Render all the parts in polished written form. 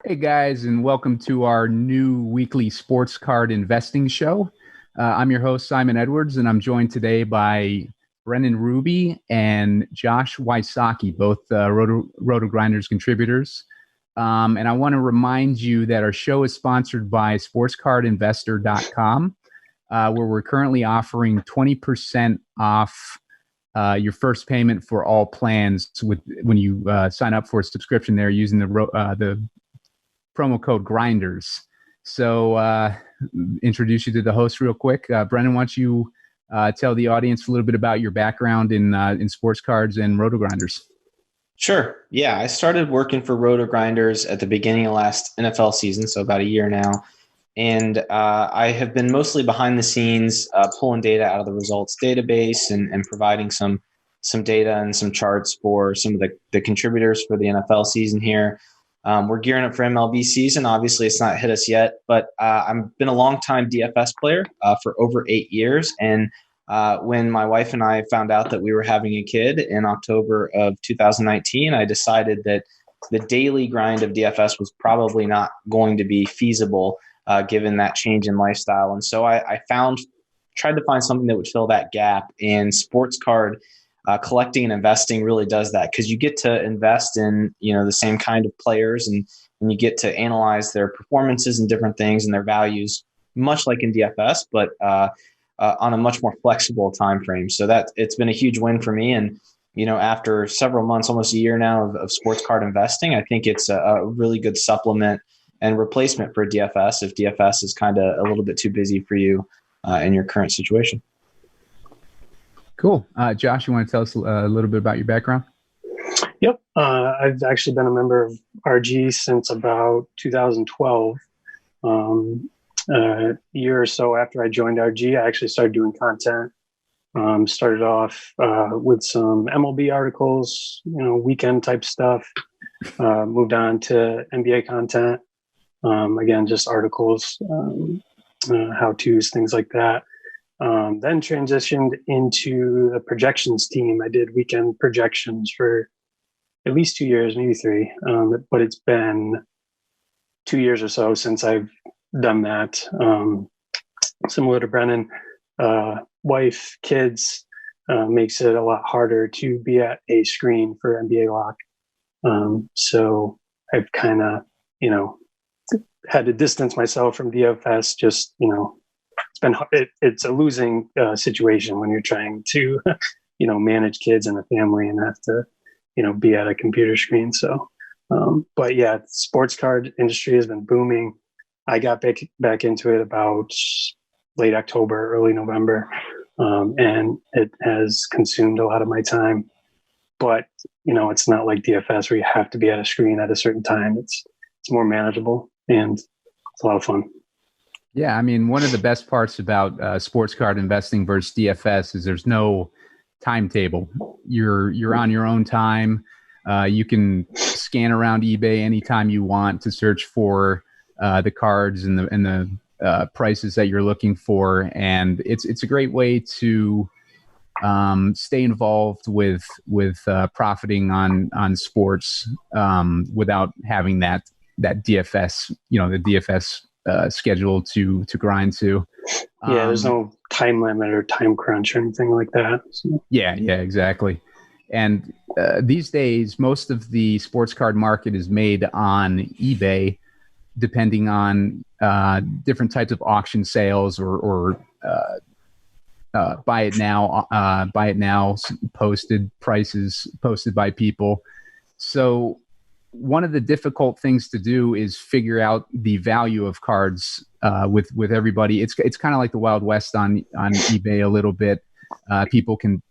Hey guys, and welcome to our new weekly sports card investing show. I'm your host, Simon Edwards, and I'm joined today by Brennan Ruby and Josh Wysocki, both RotoGrinders contributors. And I want to remind you that our show is sponsored by sportscardinvestor.com, where we're currently offering 20% off your first payment for all plans when you sign up for a subscription there using the promo code grinders. So introduce you to the host real quick. Brennan, why don't you tell the audience a little bit about your background in sports cards and RotoGrinders? Sure. Yeah, I started working for RotoGrinders at the beginning of last NFL season, so about a year now. And I have been mostly behind the scenes pulling data out of the results database and providing some data and some charts for some of the contributors for the NFL season here. We're gearing up for MLB season. Obviously, it's not hit us yet, but I've been a longtime DFS player for over 8 years. And when my wife and I found out that we were having a kid in October of 2019, I decided that the daily grind of DFS was probably not going to be feasible given that change in lifestyle. And so I tried to find something that would fill that gap, and sports card collecting and investing really does that, because you get to invest in the same kind of players, and you get to analyze their performances and different things and their values, much like in DFS, but on a much more flexible time frame. So that it's been a huge win for me. And after several months, almost a year now of sports card investing, I think it's a really good supplement and replacement for DFS if DFS is kind of a little bit too busy for you in your current situation. Cool. Josh, you want to tell us a little bit about your background? Yep. I've actually been a member of RG since about 2012. A year or so after I joined RG, I actually started doing content. Started off with some MLB articles, weekend type stuff. Moved on to NBA content. Again, just articles, how-tos, things like that. Then transitioned into the projections team. I did weekend projections for at least 2 years, maybe 3. But it's been 2 years or so since I've done that. Similar to Brennan, wife, kids, makes it a lot harder to be at a screen for NBA lock. So I've kind of, had to distance myself from DFS. Just, it's a losing situation when you're trying to, manage kids and a family and have to, be at a computer screen. So, but yeah, sports card industry has been booming. I got back into it about late October, early November, and it has consumed a lot of my time. But it's not like DFS where you have to be at a screen at a certain time. It's more manageable and it's a lot of fun. Yeah, I mean, one of the best parts about sports card investing versus DFS is there's no timetable. You're on your own time. You can scan around eBay anytime you want to search for the cards and the prices that you're looking for, and it's a great way to stay involved with profiting on sports without having that DFS, the DFS schedule to grind to. Yeah, there's no time limit or time crunch or anything like that. So. Yeah, exactly. And these days, most of the sports card market is made on eBay, depending on different types of auction sales or buy it now posted prices posted by people. So one of the difficult things to do is figure out the value of cards with everybody. It's kind of like the Wild West on eBay a little bit. People can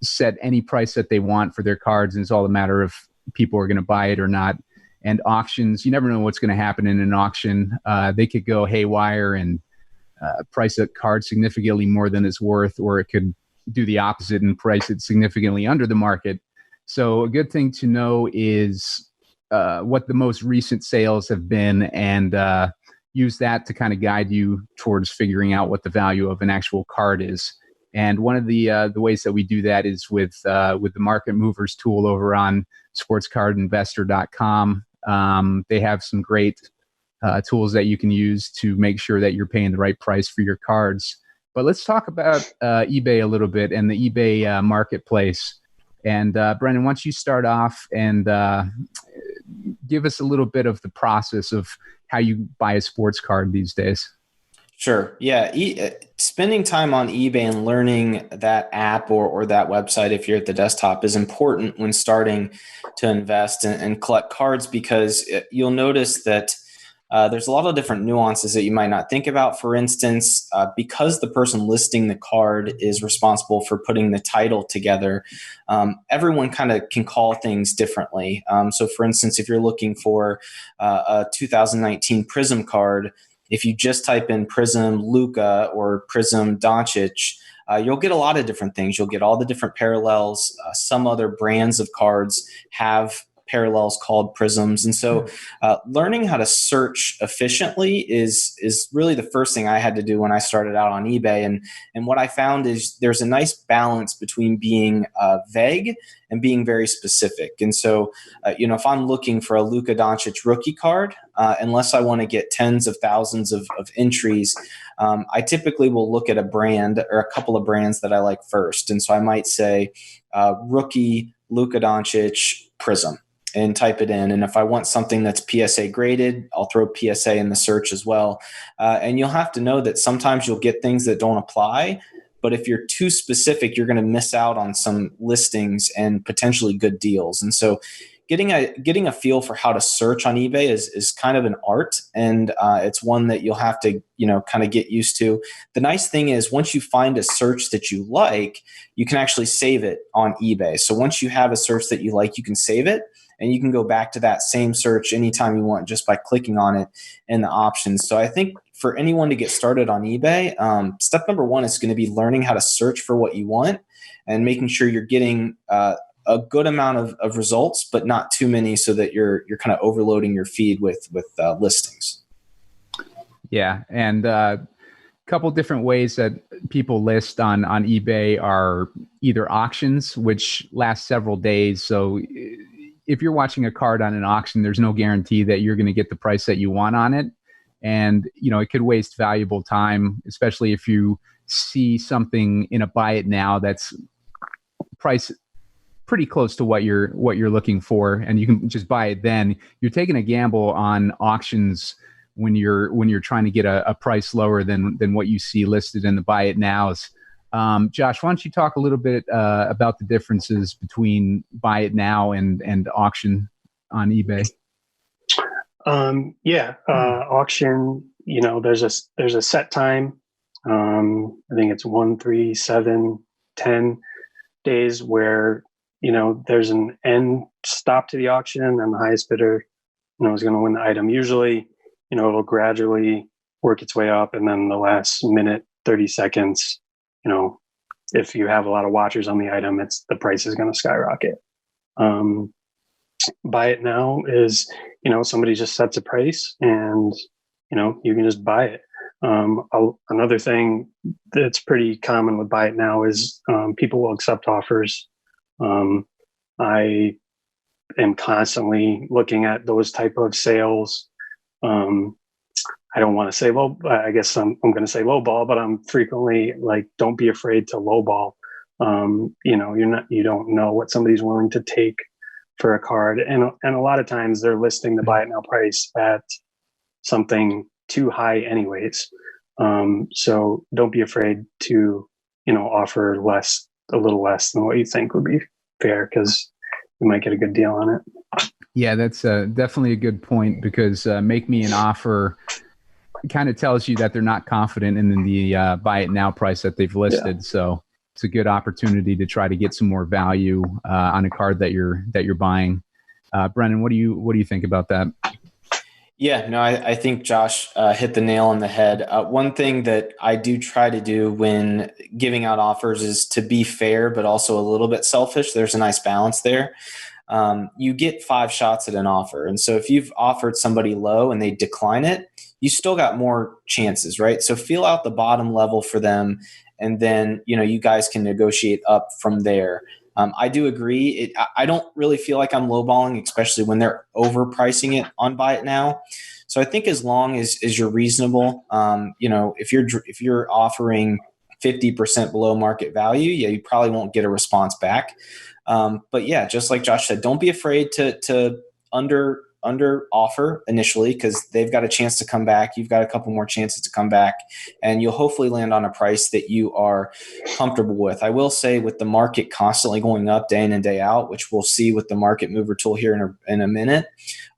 set any price that they want for their cards, and it's all a matter of people are going to buy it or not. And auctions, you never know what's going to happen in an auction. They could go haywire and price a card significantly more than it's worth, or it could do the opposite and price it significantly under the market. So a good thing to know is what the most recent sales have been, and use that to kind of guide you towards figuring out what the value of an actual card is. And one of the ways that we do that is with the Market Movers tool over on sportscardinvestor.com. They have some great tools that you can use to make sure that you're paying the right price for your cards. But let's talk about eBay a little bit and the eBay marketplace. And Brennan, why don't you start off and give us a little bit of the process of how you buy a sports card these days? Sure. Yeah. Spending time on eBay and learning that app or that website, if you're at the desktop, is important when starting to invest and collect cards, because you'll notice that there's a lot of different nuances that you might not think about. For instance, because the person listing the card is responsible for putting the title together, everyone kind of can call things differently. So for instance, if you're looking for a 2019 Prizm card, if you just type in Prizm Luka or Prizm Doncic, you'll get a lot of different things. You'll get all the different parallels. Some other brands of cards have parallels called prisms. And so learning how to search efficiently is really the first thing I had to do when I started out on eBay. And what I found is there's a nice balance between being vague and being very specific. And so, if I'm looking for a Luka Doncic rookie card, unless I want to get tens of thousands of entries, I typically will look at a brand or a couple of brands that I like first. And so I might say rookie Luka Doncic Prizm, and type it in. And if I want something that's PSA graded, I'll throw PSA in the search as well. And you'll have to know that sometimes you'll get things that don't apply. But if you're too specific, you're going to miss out on some listings and potentially good deals. And so getting a feel for how to search on eBay is kind of an art. And it's one that you'll have to, kind of get used to. The nice thing is once you find a search that you like, you can actually save it on eBay. So once you have a search that you like, you can save it. And you can go back to that same search anytime you want just by clicking on it in the options. So I think for anyone to get started on eBay, step number one is going to be learning how to search for what you want and making sure you're getting a good amount of results, but not too many so that you're kind of overloading your feed with listings. Yeah. And a couple different ways that people list on eBay are either auctions, which last several days. So if you're watching a card on an auction, there's no guarantee that you're going to get the price that you want on it. And, it could waste valuable time, especially if you see something in a buy it now that's priced pretty close to what you're looking for, and you can just buy it then. You're taking a gamble on auctions when you're trying to get a price lower than what you see listed in the buy it nows. Josh, why don't you talk a little bit about the differences between buy it now and auction on eBay? Auction, there's a set time. I think it's 1, 3, 7, 10 days where, there's an end stop to the auction and the highest bidder, is going to win the item. Usually, it'll gradually work its way up, and then the last minute, 30 seconds, if you have a lot of watchers on the item, the price is going to skyrocket. Buy it now is, somebody just sets a price and, you can just buy it. Another thing that's pretty common with buy it now is people will accept offers. I am constantly looking at those type of sales. I don't want to say low. I guess I'm going to say low ball, but I'm frequently like, don't be afraid to low ball. You don't know what somebody's willing to take for a card, and a lot of times they're listing the buy it now price at something too high, anyways. So don't be afraid to offer a little less than what you think would be fair, because you might get a good deal on it. Yeah, that's definitely a good point, because make me an offer kind of tells you that they're not confident in the buy it now price that they've listed. Yeah. So it's a good opportunity to try to get some more value on a card that you're buying. Brennan, what do you think about that? Yeah, no, I think Josh hit the nail on the head. One thing that I do try to do when giving out offers is to be fair, but also a little bit selfish. There's a nice balance there. You get 5 shots at an offer. And so if you've offered somebody low and they decline it, you still got more chances, right? So feel out the bottom level for them. And then, you guys can negotiate up from there. I do agree. I don't really feel like I'm lowballing, especially when they're overpricing it on Buy It Now. So I think as long as you're reasonable, if you're offering 50% below market value, yeah, you probably won't get a response back. But yeah, just like Josh said, don't be afraid to under offer initially, because they've got a chance to come back. You've got a couple more chances to come back, and you'll hopefully land on a price that you are comfortable with. I will say, with the market constantly going up day in and day out, which we'll see with the market mover tool here in a minute,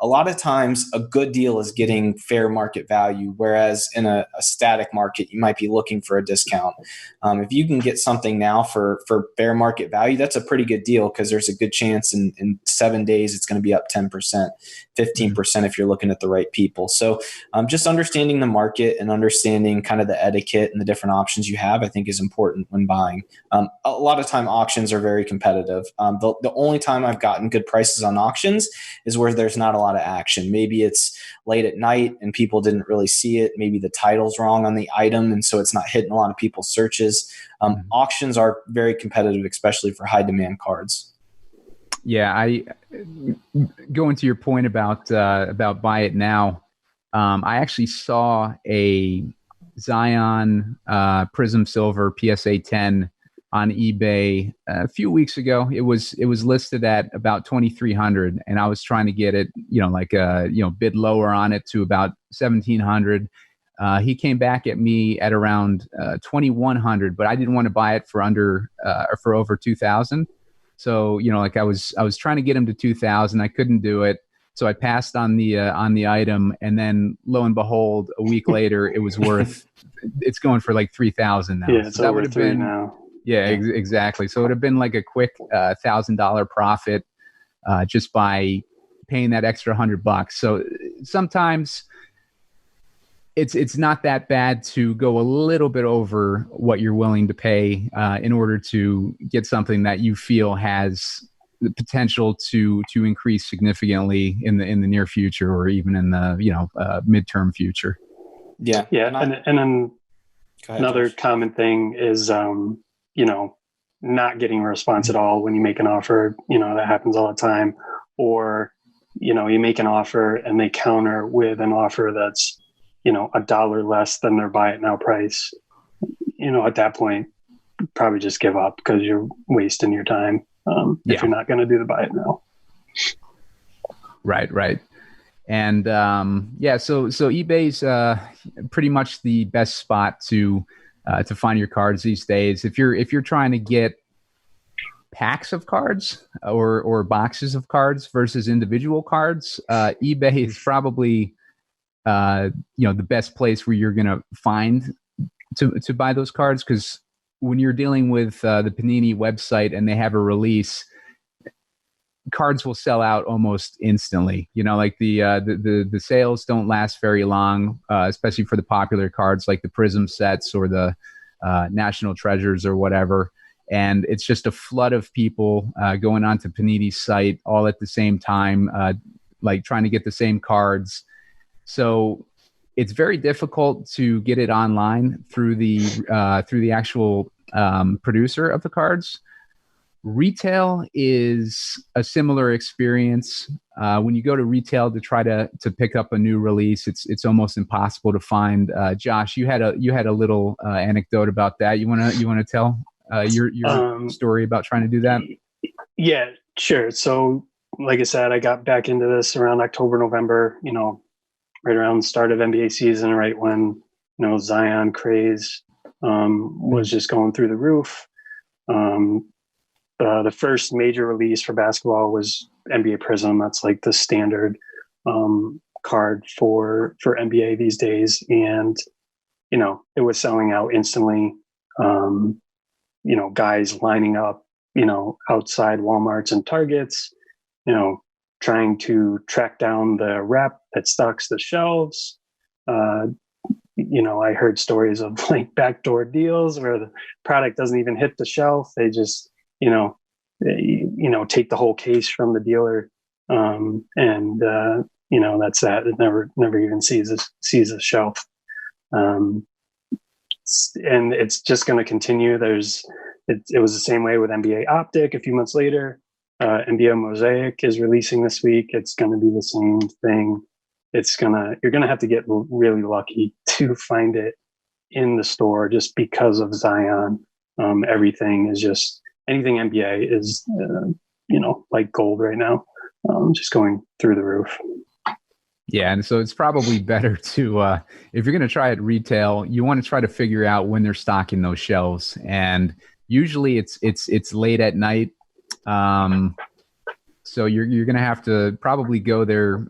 a lot of times a good deal is getting fair market value, whereas in a static market, you might be looking for a discount. If you can get something now for fair market value, that's a pretty good deal, because there's a good chance in 7 days it's going to be up 10%. 15% if you're looking at the right people. So just understanding the market and understanding kind of the etiquette and the different options you have, I think, is important when buying. A lot of time auctions are very competitive. The only time I've gotten good prices on auctions is where there's not a lot of action. Maybe it's late at night and people didn't really see it. Maybe the title's wrong on the item, and so it's not hitting a lot of people's searches. Auctions are very competitive, especially for high demand cards. Yeah, I going to your point about Buy It Now. I actually saw a Zion Prizm Silver PSA 10 on eBay a few weeks ago. It was listed at about 2,300, and I was trying to get it, bid lower on it to about 1,700. He came back at me at around 2,100, but I didn't want to buy it for over 2,000. So, I was trying to get him to 2,000. I couldn't do it. So I passed on the item, and then lo and behold, a week later, it was it's going for like 3,000 now. Yeah, it's so that over 3 now. Yeah, exactly. So it would have been like a quick $1,000 profit just by paying that extra $100. So sometimes it's not that bad to go a little bit over what you're willing to pay in order to get something that you feel has the potential to increase significantly in the near future, or even in the midterm future. Yeah. And then another Josh. common thing is not getting a response at all when you make an offer. That happens all the time. Or you make an offer and they counter with an offer that's $1 less than their Buy It Now price. At that point, probably just give up, because you're wasting your time if you're not going to do the Buy It Now. Right. And so eBay's pretty much the best spot to find your cards these days. If you're trying to get packs of cards or boxes of cards versus individual cards, eBay is probably the best place where you're going to find to buy those cards, because when you're dealing with the Panini website and they have a release, cards will sell out almost instantly. The sales don't last very long, especially for the popular cards like the Prizm sets or the National Treasures or whatever. And it's just a flood of people going onto Panini's site all at the same time, trying to get the same cards. So it's very difficult to get it online through the actual producer of the cards. Retail is a similar experience. When you go to retail to try to pick up a new release, it's almost impossible to find. Josh, you had a little anecdote about that. You wanna tell your story about trying to do that? Yeah, sure. So, like I said, I got back into this around October, November. Right around the start of NBA season, right when Zion craze was just going through the roof. The first major release for basketball was NBA Prizm. That's like the standard card for NBA these days, and it was selling out instantly. Guys lining up, outside Walmarts and Targets, trying to track down the rep that stocks the shelves. I heard stories of like backdoor deals where the product doesn't even hit the shelf. They just, take the whole case from the dealer. That's that. It never even sees a shelf. And it's just going to continue. There's it was the same way with NBA Optic a few months later. NBA Mosaic is releasing this week. It's going to be the same thing. You're going to have to get really lucky to find it in the store just because of Zion. Everything is just, anything NBA is, like gold right now, just going through the roof. Yeah, and so it's probably better to, if you're going to try at retail, you want to try to figure out when they're stocking those shelves. And usually it's late at night. So you're going to have to probably go there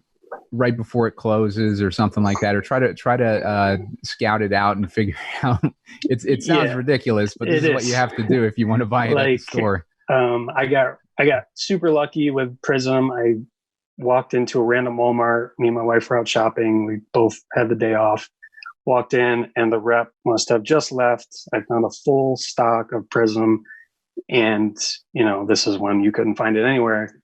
right before it closes or something like that, or try to scout it out and figure out. It sounds ridiculous, but this is what you have to do if you want to buy it at the store. I got super lucky with Prizm. I walked into a random Walmart. Me and my wife were out shopping. We both had the day off. Walked in, and the rep must have just left. I found a full stock of Prizm, and this is when you couldn't find it anywhere.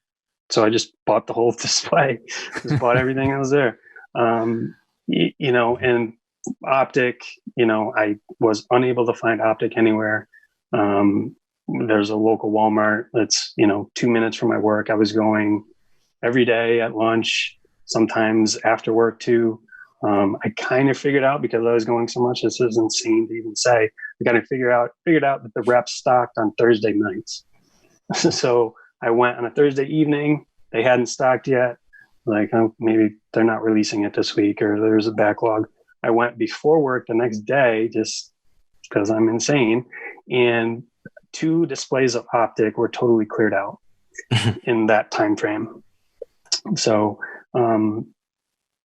So I just bought the whole display. Just bought everything that was there. And Optic. I was unable to find Optic anywhere. There's a local Walmart that's 2 minutes from my work. I was going every day at lunch, sometimes after work too. I kind of figured out, because I was going so much, this is insane to even say, I kind of figured out that the reps stocked on Thursday nights. So I went on a Thursday evening. They hadn't stocked yet. Like, maybe they're not releasing it this week, or there's a backlog. I went before work the next day just because I'm insane. And 2 displays of Optic were totally cleared out in that time frame. So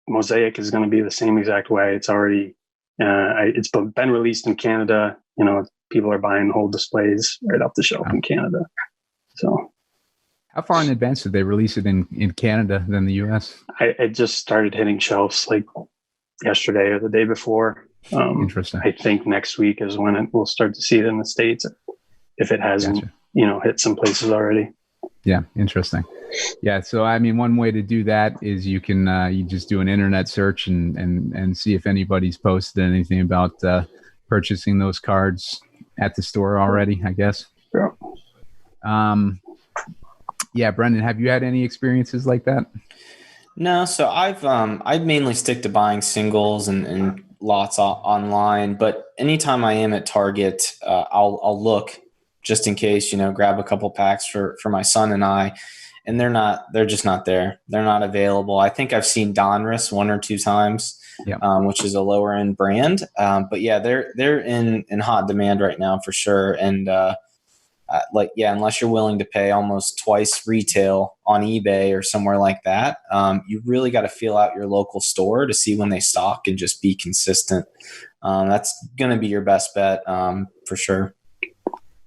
Mosaic is going to be the same exact way. It's already it's been released in Canada. People are buying whole displays right off the shelf in Canada. So how far in advance did they release it in Canada than the US? I just started hitting shelves like yesterday or the day before. Interesting. I think next week is when we'll start to see it in the States, if it hasn't hit some places already. Yeah, interesting. Yeah, so I mean, one way to do that is you can you just do an internet search and see if anybody's posted anything about purchasing those cards at the store already, I guess. Yeah. Yeah, Brendan, have you had any experiences like that? No, so I've mainly stick to buying singles and lots online, but anytime I am at Target, I'll look just in case, grab a couple packs for my son and I, and they're just not there. They're not available. I think I've seen Donruss 1 or 2 times, which is a lower end brand. But yeah, they're in hot demand right now for sure. And unless you're willing to pay almost twice retail on eBay or somewhere like that, you really got to feel out your local store to see when they stock and just be consistent. That's going to be your best bet for sure.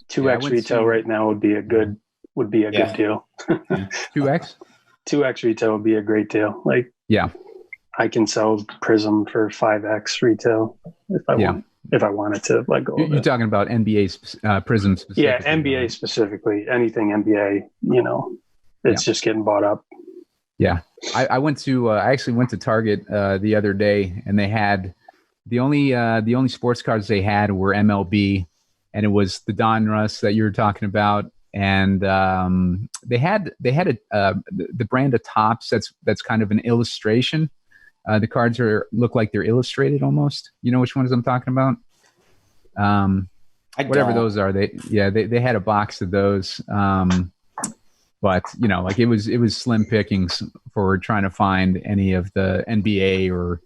2x retail right now would be a good deal. 2x? 2x retail would be a great deal. Like, I can sell Prizm for 5x retail if I wanted to let go. You're talking about NBA Prizm specifically. Yeah, NBA specifically. Anything NBA, it's just getting bought up. Yeah, I actually went to Target the other day, and they had the only sports cards they had were MLB, and it was the Donruss that you were talking about, and they had the brand of Topps that's kind of an illustration. The cards look like they're illustrated almost. You know which ones I'm talking about? Whatever those are. They had a box of those. But like it was slim pickings for trying to find any of the NBA or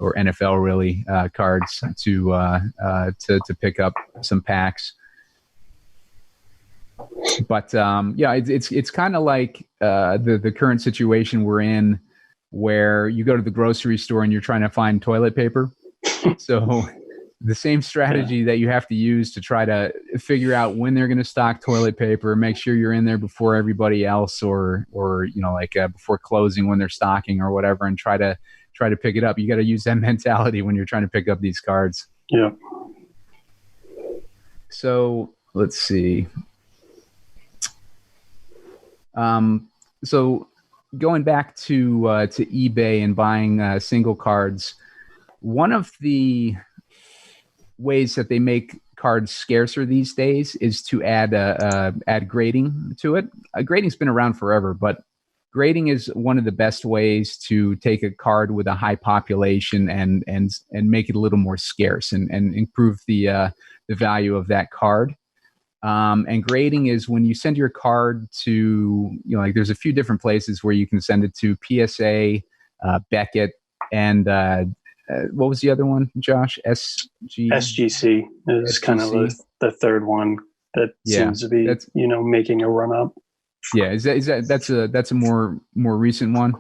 NFL really cards to pick up some packs. But it's kind of like the current situation we're in, where you go to the grocery store and you're trying to find toilet paper. So the same strategy that you have to use to try to figure out when they're going to stock toilet paper, make sure you're in there before everybody else, or before closing when they're stocking or whatever, and try to pick it up. You got to use that mentality when you're trying to pick up these cards. Yeah. So let's see. So going back to eBay and buying single cards, one of the ways that they make cards scarcer these days is to add grading to it. Grading's been around forever, but grading is one of the best ways to take a card with a high population and make it a little more scarce and improve the value of that card. And grading is when you send your card to, like there's a few different places where you can send it to: PSA, Beckett, and what was the other one, Josh? SGC is kind of the third one that seems to be, making a run up. Yeah, that's a more recent one?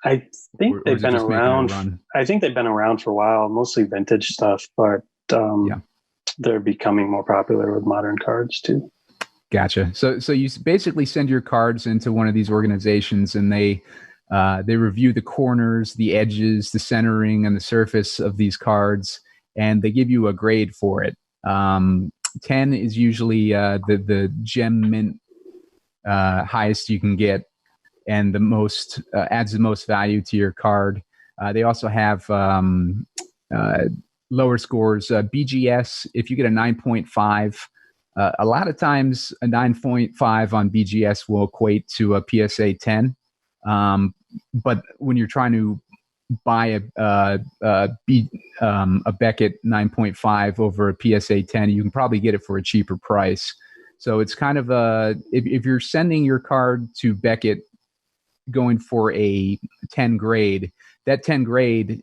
I think they've been around. I think they've been around for a while, mostly vintage stuff, but they're becoming more popular with modern cards too. Gotcha. So you basically send your cards into one of these organizations, and they review the corners, the edges, the centering, and the surface of these cards, and they give you a grade for it. 10 is usually the gem mint highest you can get, and the most adds the most value to your card. They also have lower scores. BGS, if you get a 9.5, a lot of times a 9.5 on BGS will equate to a PSA 10. But when you're trying to buy a Beckett 9.5 over a PSA 10, you can probably get it for a cheaper price. So it's kind of if you're sending your card to Beckett going for a 10 grade, that 10 grade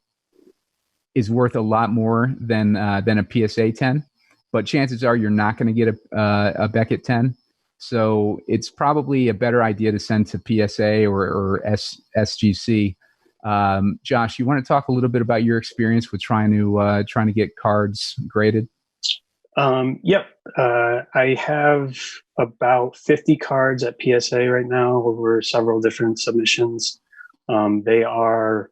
is worth a lot more than a PSA 10. But chances are you're not going to get a Beckett 10. So it's probably a better idea to send to PSA or SGC. Josh, you want to talk a little bit about your experience with trying to get cards graded? Yep. I have about 50 cards at PSA right now over several different submissions. They are,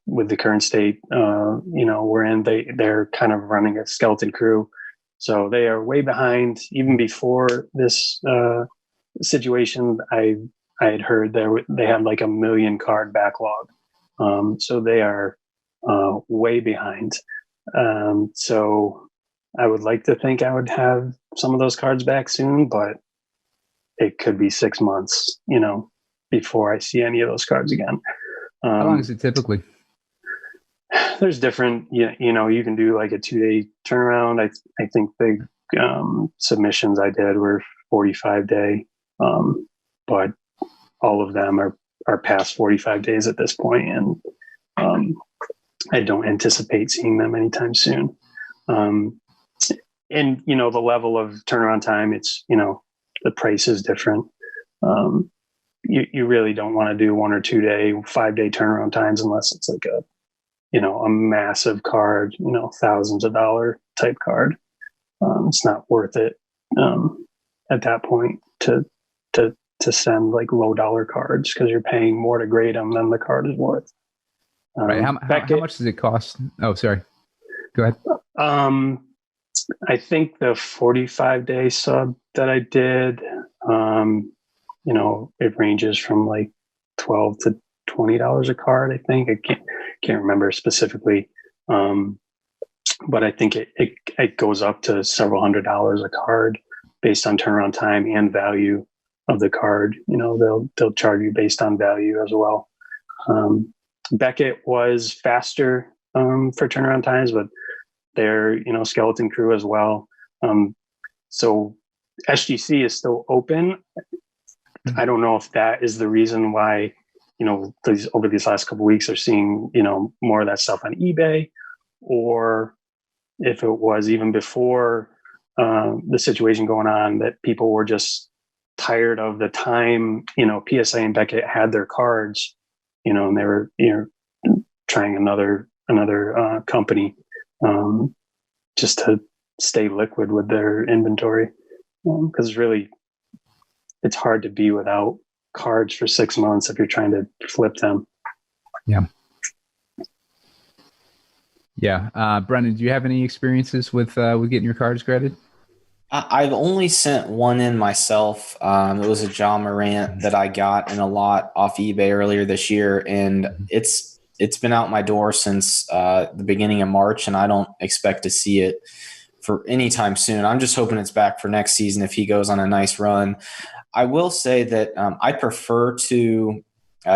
with the current state, we're in, they're kind of running a skeleton crew. So they are way behind. Even before this situation, I had heard they had like 1 million card backlog. So they are way behind. So I would like to think I would have some of those cards back soon, but it could be 6 months, before I see any of those cards again. How long is it typically? There's different, you can do like a 2-day turnaround. I think the submissions I did were 45-day, but all of them are past 45 days at this point, and I don't anticipate seeing them anytime soon. And the level of turnaround time, it's the price is different. You really don't want to do 1 or 2 day, 5-day turnaround times unless it's like a massive card, thousands of dollar type card. It's not worth it at that point to send like low dollar cards, because you're paying more to grade them than the card is worth. Right. How much does it cost? Oh, sorry. Go ahead. I think the 45-day sub that I did, it ranges from like $12 to $20 a card. I think I can't remember specifically, but I think it goes up to several $100s a card based on turnaround time and value of the card. They'll charge you based on value as well. Beckett was faster for turnaround times, but they're skeleton crew as well. So SGC is still open. I don't know if that is the reason why over these last couple of weeks are seeing more of that stuff on eBay, or if it was even before the situation going on that people were just tired of the time PSA and Beckett had their cards, and they were trying another company just to stay liquid with their inventory, because really it's hard to be without cards for 6 months if you're trying to flip them. Yeah. Brennan, do you have any experiences with getting your cards graded? I've only sent one in myself. It was a John Morant that I got in a lot off eBay earlier this year, and it's been out my door since the beginning of March, and I don't expect to see it for any time soon. I'm just hoping it's back for next season if he goes on a nice run. I will say that I prefer to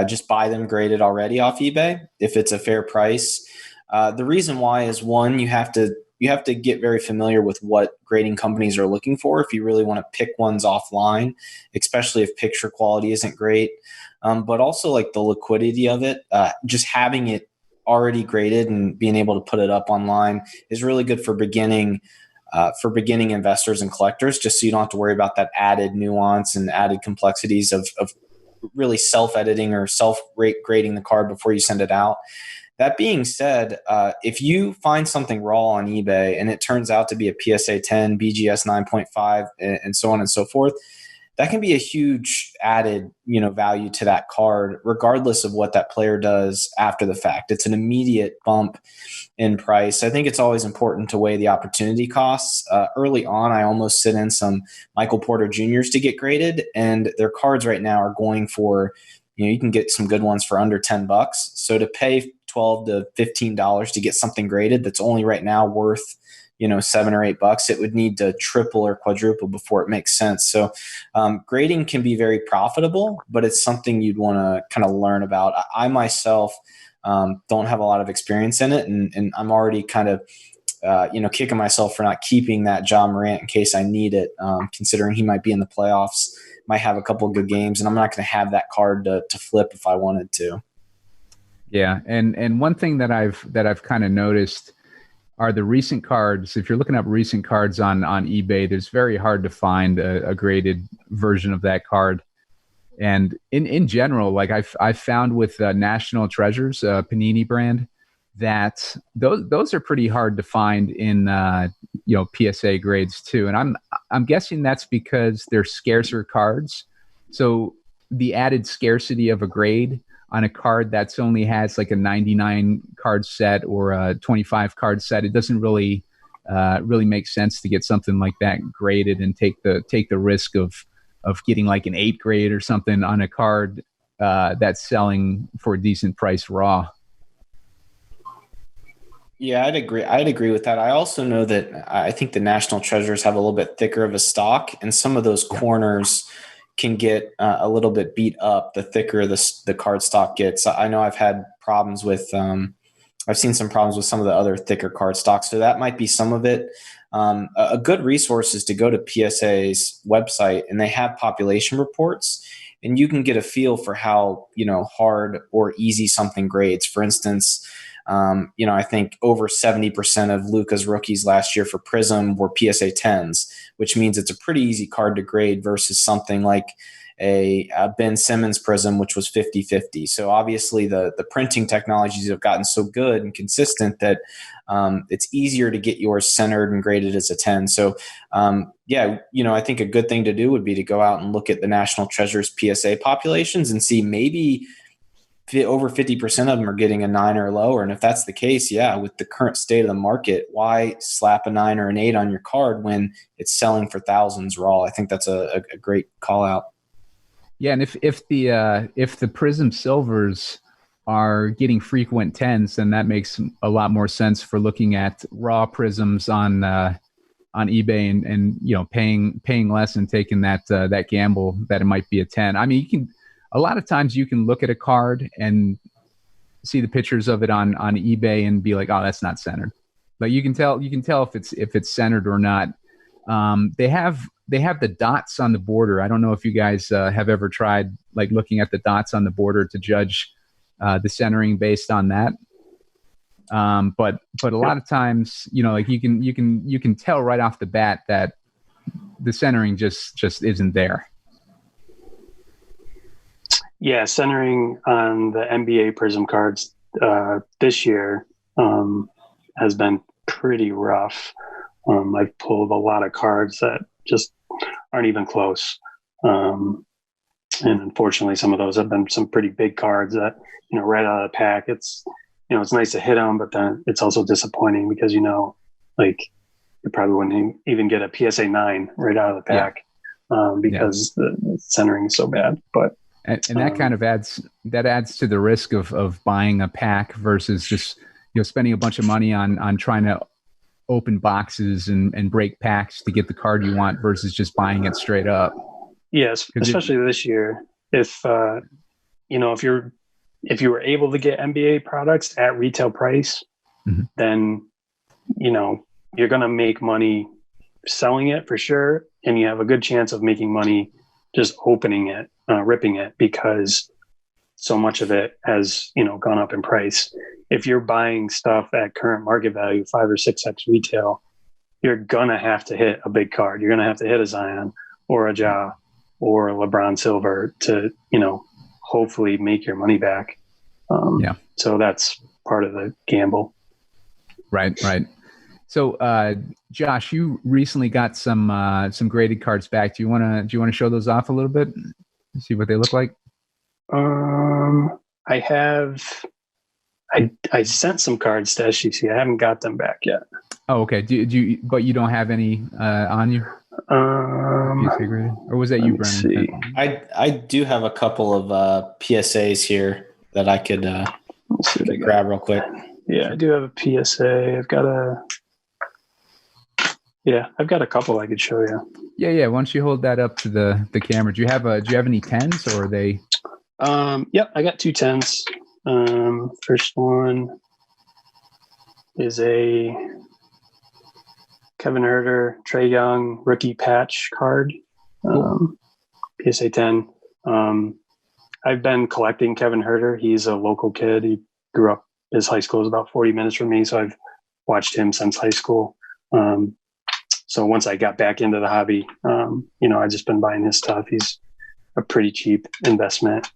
just buy them graded already off eBay if it's a fair price. The reason why is, one, you have to get very familiar with what grading companies are looking for if you really want to pick ones offline, especially if picture quality isn't great. But also like the liquidity of it, just having it already graded and being able to put it up online is really good for beginning investors and collectors, just so you don't have to worry about that added nuance and added complexities of really self-editing or self-grading the card before you send it out. That being said, if you find something raw on eBay and it turns out to be a PSA 10, BGS 9.5, and so on and so forth, that can be a huge added, value to that card, regardless of what that player does after the fact. It's an immediate bump in price. I think it's always important to weigh the opportunity costs. Early on, I almost sent in some Michael Porter Juniors to get graded, and their cards right now are going for, you can get some good ones for under $10. So to pay $12 to $15 to get something graded that's only right now worth $7 or $8, it would need to triple or quadruple before it makes sense. So grading can be very profitable, but it's something you'd want to kind of learn about. I myself don't have a lot of experience in it, and I'm already kind of kicking myself for not keeping that Ja Morant in case I need it, considering he might be in the playoffs, might have a couple of good games, and I'm not going to have that card to flip if I wanted to. Yeah, and one thing that I've kind of noticed are the recent cards. If you're looking up recent cards on eBay, there's very hard to find a graded version of that card. And in general, like I've found with National Treasures, Panini brand, that those are pretty hard to find in PSA grades too. And I'm guessing that's because they're scarcer cards. So the added scarcity of a grade on a card that's only has like a 99 card set or a 25 card set, it doesn't really make sense to get something like that graded and take the risk of getting like an 8 grade or something on a card that's selling for a decent price raw. Yeah, I'd agree with that. I also know that I think the National Treasures have a little bit thicker of a stock, and some of those corners can get a little bit beat up the thicker the card stock gets. I know I've had problems with I've seen some problems with some of the other thicker card stocks, so that might be some of it. A good resource is to go to PSA's website, and they have population reports, and you can get a feel for how hard or easy something grades. For instance, I think over 70% of Luka's rookies last year for Prizm were PSA 10s, which means it's a pretty easy card to grade versus something like a Ben Simmons Prizm, which was 50-50. So obviously the printing technologies have gotten so good and consistent that it's easier to get yours centered and graded as a 10. So I think a good thing to do would be to go out and look at the National Treasures PSA populations and see maybe over 50% of them are getting a 9 or lower. And if that's the case, with the current state of the market, why slap a 9 or an 8 on your card when it's selling for thousands raw? I think that's a great call out. Yeah, and if the Prizm Silvers are getting frequent 10s, then that makes a lot more sense for looking at raw Prizms on eBay and paying less and taking that gamble that it might be a 10. I mean, a lot of times you can look at a card and see the pictures of it on eBay and be like, oh, that's not centered. But you can tell if it's centered or not. They have the dots on the border. I don't know if you guys have ever tried like looking at the dots on the border to judge the centering based on that. But a lot of times, like you can tell right off the bat that the centering just isn't there. Yeah, centering on the NBA Prizm cards this year has been pretty rough. I've pulled a lot of cards that just aren't even close. And unfortunately, some of those have been some pretty big cards that, right out of the pack, it's nice to hit them, but then it's also disappointing because, like you probably wouldn't even get a PSA 9 right out of the pack because the centering is so bad. But And that kind of adds to the risk of buying a pack versus just spending a bunch of money on trying to open boxes and break packs to get the card you want versus just buying it straight up. Yes, especially this year. If if you were able to get NBA products at retail price, then you're going to make money selling it for sure, and you have a good chance of making money just opening it, ripping it, because so much of it has gone up in price. If you're buying stuff at current market value, 5 or 6x retail, you're gonna have to hit a big card. You're gonna have to hit a Zion or a Ja or a LeBron Silver to hopefully make your money back. So that's part of the gamble. Right. So, Josh, you recently got some graded cards back. Do you want to show those off a little bit? See what they look like. I have. I sent some cards to SGC. I haven't got them back yet. Oh, okay. Do you? But you don't have any on you. Or was that you, Brennan? I do have a couple of PSAs here that I could grab real quick. Yeah, I do have a PSA. I've got a couple I could show you. Yeah. Why don't you hold that up to the camera? Do you have any 10s, or are they? Yep, I got 2 10s. First one is a Kevin Huerter, Trae Young rookie patch card. PSA 10. I've been collecting Kevin Huerter. He's a local kid. He grew up. His high school is about 40 minutes from me, so I've watched him since high school. So once I got back into the hobby, I've just been buying his stuff. He's a pretty cheap investment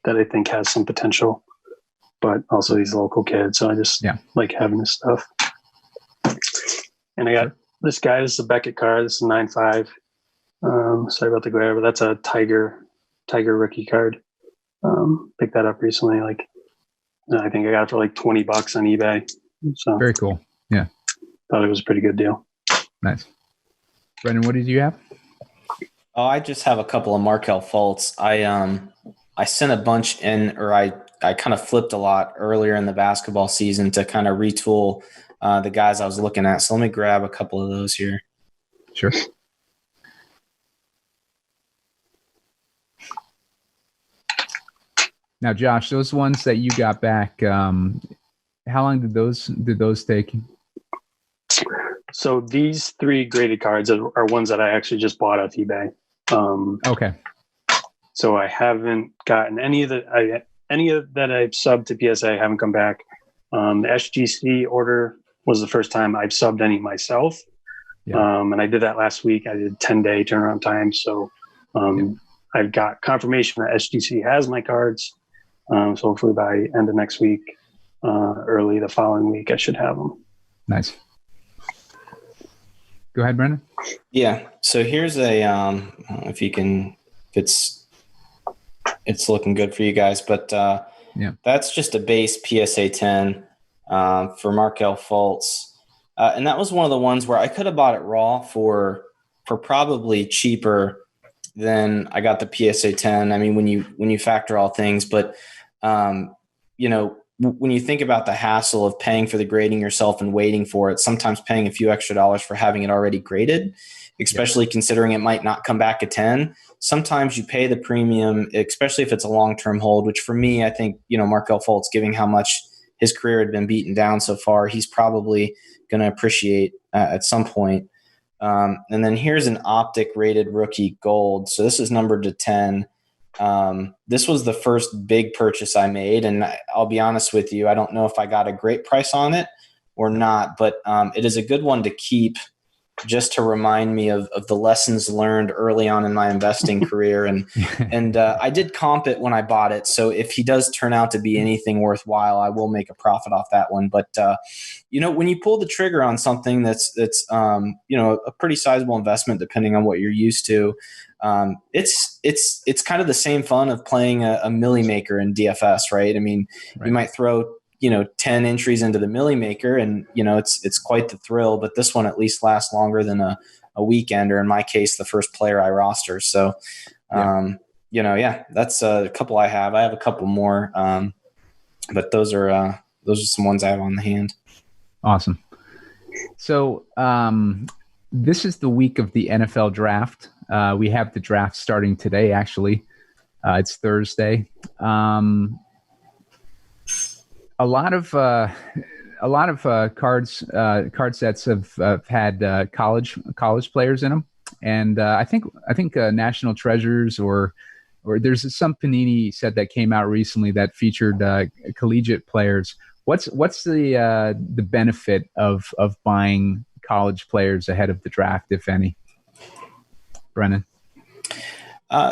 that I think has some potential, but also he's a local kid, so I just like having his stuff. And I got this guy. This is a Beckett card. This is a 9.5. Sorry about the glare, but that's a Tiger rookie card. Picked that up recently. I think I got it for like $20 on eBay. So very cool. Yeah, thought it was a pretty good deal. Nice. Brennan, what did you have? Oh, I just have a couple of Markelle Fultz. I sent a bunch in, or I kind of flipped a lot earlier in the basketball season to kind of retool the guys I was looking at. So let me grab a couple of those here. Sure. Now, Josh, those ones that you got back, how long did those take? So these 3 graded cards are ones that I actually just bought off eBay. Okay. So I haven't gotten any of that I've subbed to PSA. I haven't come back. The SGC order was the first time I've subbed any myself. Yeah. And I did that last week. I did 10-day turnaround time. So I've got confirmation that SGC has my cards. So hopefully by end of next week, early the following week, I should have them. Nice. Go ahead, Brennan. Yeah. So here's if you can, it's looking good for you guys, but that's just a base PSA 10 for Markelle Fultz. And that was one of the ones where I could have bought it raw for probably cheaper than I got the PSA 10. I mean, when you factor all things, but when you think about the hassle of paying for the grading yourself and waiting for it, sometimes paying a few extra dollars for having it already graded, especially considering it might not come back a 10. Sometimes you pay the premium, especially if it's a long-term hold, which for me, I think, Markelle Fultz, given how much his career had been beaten down so far, he's probably going to appreciate at some point. And then here's an Optic rated rookie gold. So this is numbered to 10. This was the first big purchase I made. And I'll be honest with you, I don't know if I got a great price on it or not, but it is a good one to keep just to remind me of the lessons learned early on in my investing career. And I did comp it when I bought it. So if he does turn out to be anything worthwhile, I will make a profit off that one. But, when you pull the trigger on something that's a pretty sizable investment, depending on what you're used to, it's kind of the same fun of playing a milli maker in DFS, right? I mean, You might throw 10 entries into the milli maker and, it's quite the thrill, but this one at least lasts longer than a weekend, or in my case, the first player I roster. So, that's a couple I have. I have a couple more, but those are some ones I have on the hand. Awesome. So this is the week of the NFL draft. We have the draft starting today, actually. It's Thursday. A lot of card sets have had college players in them, and I think National Treasures or there's some Panini set that came out recently that featured collegiate players. What's the benefit of buying college players ahead of the draft, if any? Brennan?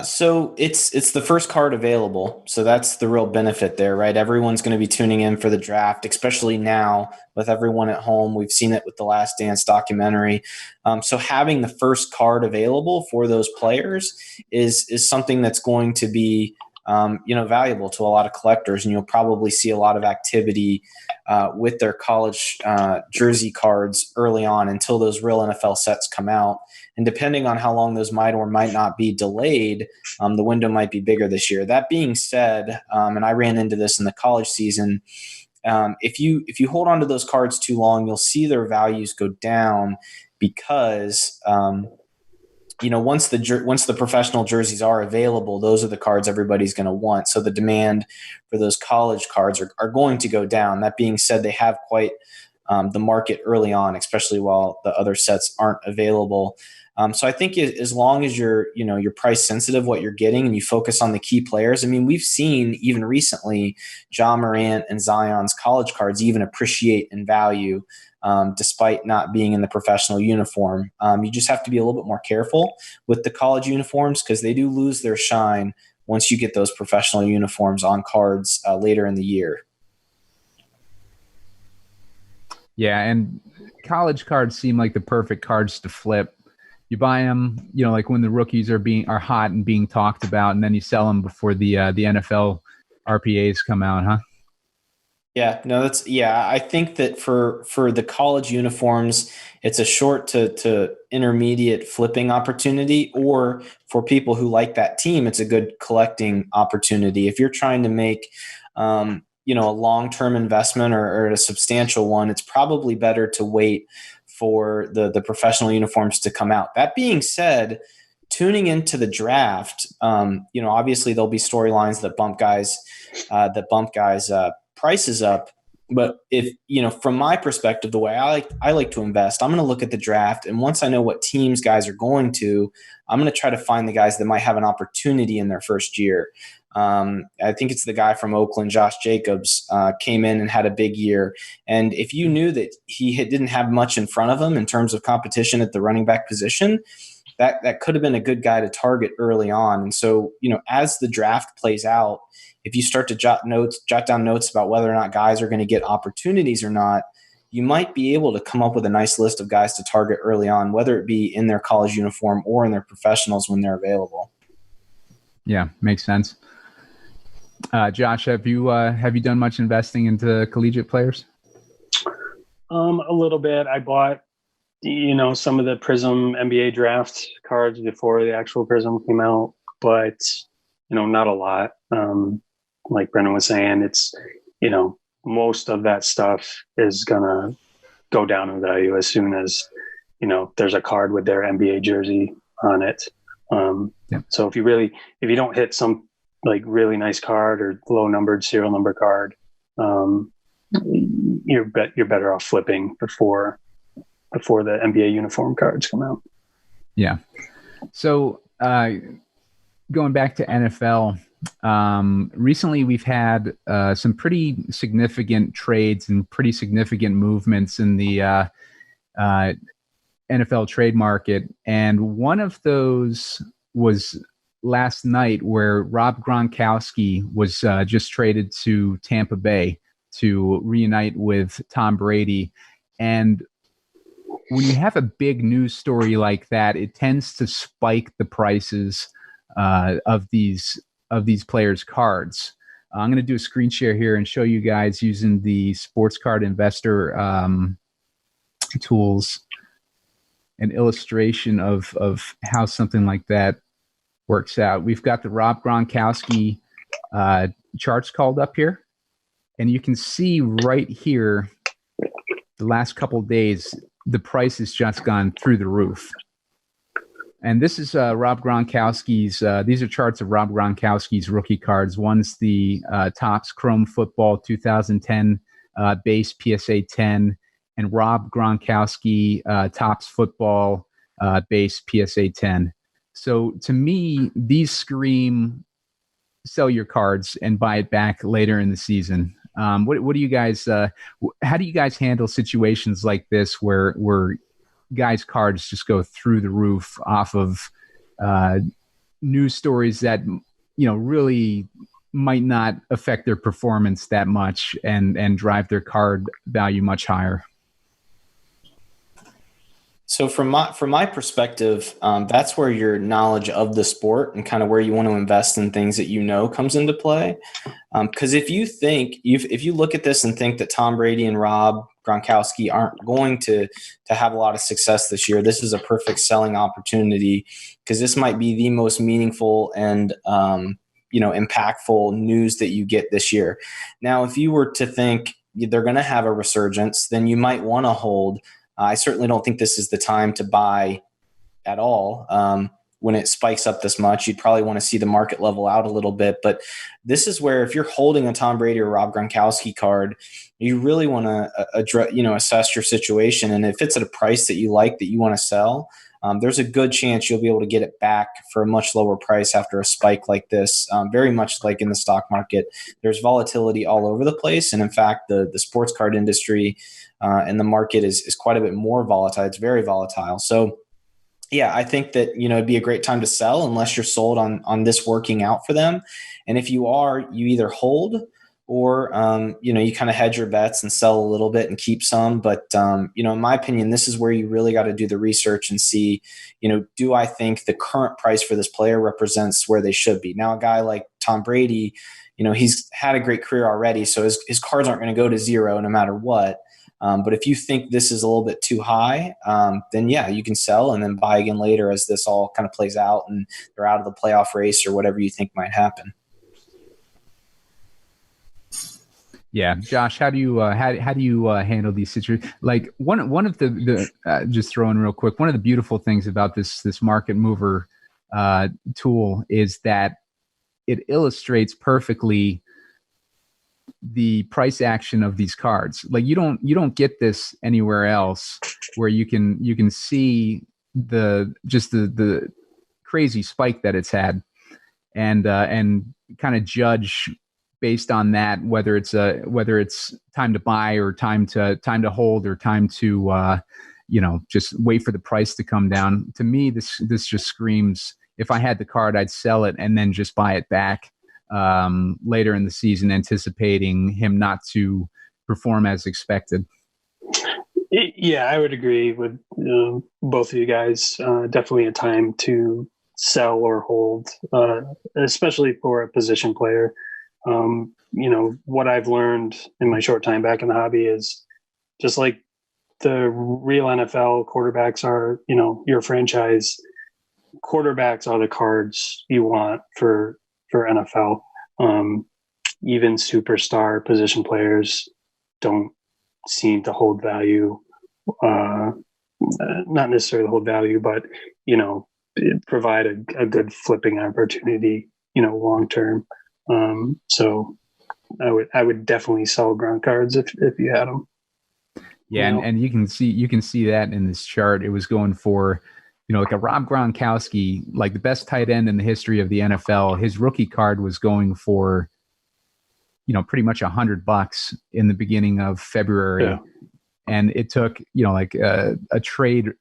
So it's the first card available. So that's the real benefit there, right? Everyone's going to be tuning in for the draft, especially now with everyone at home. We've seen it with the Last Dance documentary. So having the first card available for those players is something that's going to be valuable to a lot of collectors, and you'll probably see a lot of activity with their college jersey cards early on until those real NFL sets come out. And depending on how long those might or might not be delayed, the window might be bigger this year. That being said, and I ran into this in the college season, if you hold on to those cards too long, you'll see their values go down because once the professional jerseys are available, those are the cards everybody's going to want. So the demand for those college cards are going to go down. That being said, they have quite the market early on, especially while the other sets aren't available. So I think as long as you're price sensitive what you're getting and you focus on the key players. I mean, we've seen even recently Ja Morant and Zion's college cards even appreciate in value despite not being in the professional uniform. You just have to be a little bit more careful with the college uniforms because they do lose their shine once you get those professional uniforms on cards later in the year. Yeah, and college cards seem like the perfect cards to flip. You buy them, like when the rookies are hot and being talked about, and then you sell them before the NFL RPAs come out, huh? Yeah, no, I think that for the college uniforms, it's a short to intermediate flipping opportunity, or for people who like that team, it's a good collecting opportunity. If you're trying to make a long-term investment or a substantial one, it's probably better to wait for the professional uniforms to come out. That being said, tuning into the draft, obviously there'll be storylines that bump guys prices up. But if, from my perspective, the way I like to invest, I'm going to look at the draft. And once I know what teams guys are going to, I'm going to try to find the guys that might have an opportunity in their first year. I think it's the guy from Oakland, Josh Jacobs, came in and had a big year. And if you knew that he didn't have much in front of him in terms of competition at the running back position, that could have been a good guy to target early on. And so, as the draft plays out, if you start to jot down notes about whether or not guys are going to get opportunities or not, you might be able to come up with a nice list of guys to target early on, whether it be in their college uniform or in their professionals when they're available. Yeah, makes sense. Josh, have you done much investing into collegiate players? A little bit. I bought, some of the Prizm NBA draft cards before the actual Prizm came out, but not a lot. Like Brennan was saying, it's most of that stuff is gonna go down in value as soon as there's a card with their NBA jersey on it. So if you don't hit some like really nice card or low numbered serial number card, you're better off flipping before the NBA uniform cards come out. Yeah. So going back to NFL, recently we've had some pretty significant trades and pretty significant movements in the NFL trade market, and one of those was last night where Rob Gronkowski was just traded to Tampa Bay to reunite with Tom Brady. And when you have a big news story like that, it tends to spike the prices of these players' cards. I'm going to do a screen share here and show you guys using the Sports Card Investor tools an illustration of how something like that works out. We've got the Rob Gronkowski charts called up here, and you can see right here the last couple of days the price has just gone through the roof. And this is Rob Gronkowski's. These are charts of Rob Gronkowski's rookie cards. One's the Topps Chrome Football 2010 base PSA 10, and Rob Gronkowski Topps Football base PSA 10. So to me, these scream sell your cards and buy it back later in the season. What do you guys? How do you guys handle situations like this where guys' cards just go through the roof off of news stories that really might not affect their performance that much and drive their card value much higher? So from my perspective, that's where your knowledge of the sport and kind of where you want to invest in things that comes into play. Because if you look at this and think that Tom Brady and Rob Gronkowski aren't going to have a lot of success this year, this is a perfect selling opportunity, because this might be the most meaningful and impactful news that you get this year. Now, if you were to think they're going to have a resurgence, then you might want to hold. I certainly don't think this is the time to buy at all. When it spikes up this much, you'd probably want to see the market level out a little bit. But this is where, if you're holding a Tom Brady or Rob Gronkowski card, you really want to assess your situation. And if it's at a price that you like, that you want to sell, there's a good chance you'll be able to get it back for a much lower price after a spike like this. Very much like in the stock market, there's volatility all over the place. And in fact, the sports card industry and the market is quite a bit more volatile. It's very volatile. So yeah, I think that, it'd be a great time to sell unless you're sold on this working out for them. And if you are, you either hold or, you kind of hedge your bets and sell a little bit and keep some. But, in my opinion, this is where you really got to do the research and see, do I think the current price for this player represents where they should be? Now, a guy like Tom Brady, he's had a great career already, so his cards aren't going to go to zero no matter what. But if you think this is a little bit too high, then yeah, you can sell and then buy again later as this all kind of plays out and they're out of the playoff race or whatever you think might happen. Yeah, Josh, how do you handle these situations? Like one of the just throwing real quick, one of the beautiful things about this market mover tool is that it illustrates perfectly the price action of these cards. Like you don't get this anywhere else, where you can see the crazy spike that it's had, and kind of judge based on that whether it's time to buy or time to hold or time to just wait for the price to come down. To me, this just screams, if I had the card, I'd sell it and then just buy it back later in the season, anticipating him not to perform as expected. Yeah, I would agree with both of you guys. Definitely a time to sell or hold, especially for a position player. What I've learned in my short time back in the hobby is just like the real NFL quarterbacks are, your franchise quarterbacks are the cards you want for NFL. Even superstar position players don't seem to hold value. Not necessarily hold value, but provide a good flipping opportunity, long term. So I would definitely sell Gronk cards if you had them. Yeah, and you can see that in this chart. It was going for, like a Rob Gronkowski, like the best tight end in the history of the NFL. His rookie card was going for, pretty much $100 in the beginning of February. Yeah. And it took, like a trade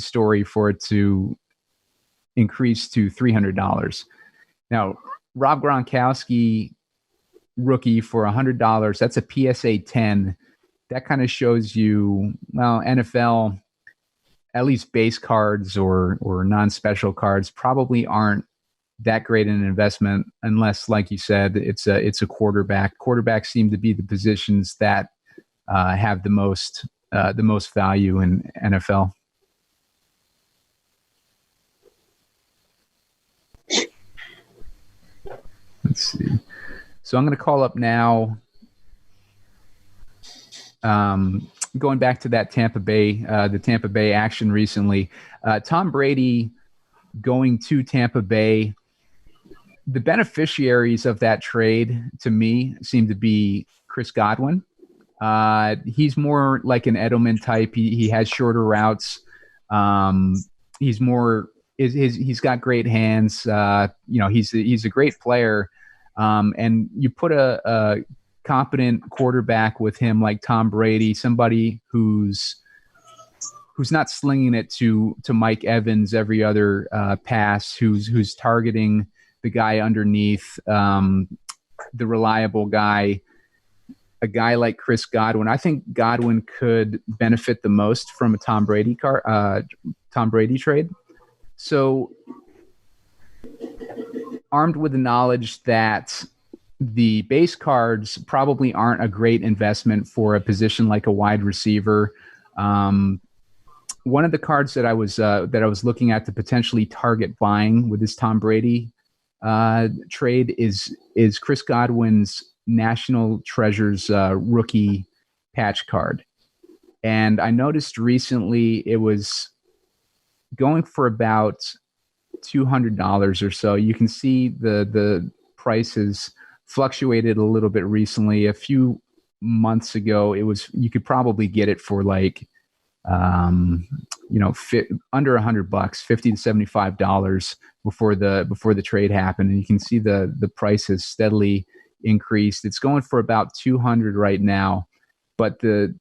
story for it to increase to $300. Now, Rob Gronkowski rookie for $100, that's a PSA 10. That kind of shows you, well, NFL, at least base cards or non-special cards probably aren't that great an investment unless, like you said, it's a quarterback. Quarterbacks seem to be the positions that have the most value in NFL. Let's see. So I'm going to call up now going back to that the Tampa Bay action recently, Tom Brady going to Tampa Bay, the beneficiaries of that trade to me seem to be Chris Godwin. He's more like an Edelman type. He has shorter routes. He's got great hands. He's a great player. And you put a competent quarterback with him like Tom Brady, somebody who's not slinging it to Mike Evans every other pass, who's targeting the guy underneath, the reliable guy. A guy like Chris Godwin, I think Godwin could benefit the most from a Tom Brady trade. So, armed with the knowledge that the base cards probably aren't a great investment for a position like a wide receiver. One of the cards that I was looking at to potentially target buying with this Tom Brady trade is Chris Godwin's National Treasures rookie patch card. And I noticed recently it was going for about $200 or so. You can see the prices fluctuated a little bit recently. A few months ago, you could probably get it for like under $100, $50 to $75 before the trade happened. And you can see the price has steadily increased. It's going for about $200 right now, but the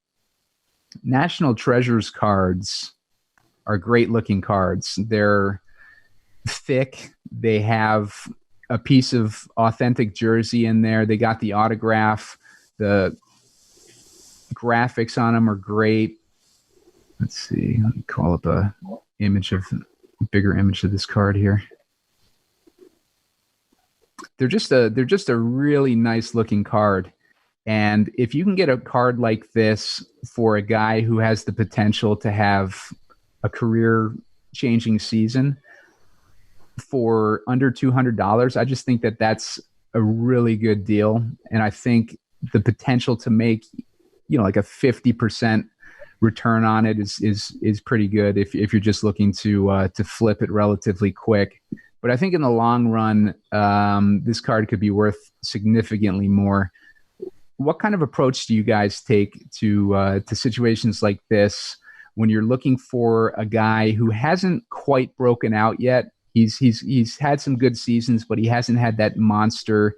National Treasures cards are great looking cards. They're thick. They have a piece of authentic jersey in there. They got the autograph. The graphics on them are great. Let's see. Let me call up a bigger image of this card here. They're just a really nice looking card. And if you can get a card like this for a guy who has the potential to have a career changing season for under $200, I just think that that's a really good deal. And I think the potential to make, like a 50% return on it is pretty good if you're just looking to flip it relatively quick. But I think in the long run, this card could be worth significantly more. What kind of approach do you guys take to situations like this when you're looking for a guy who hasn't quite broken out yet? He's had some good seasons, but he hasn't had that monster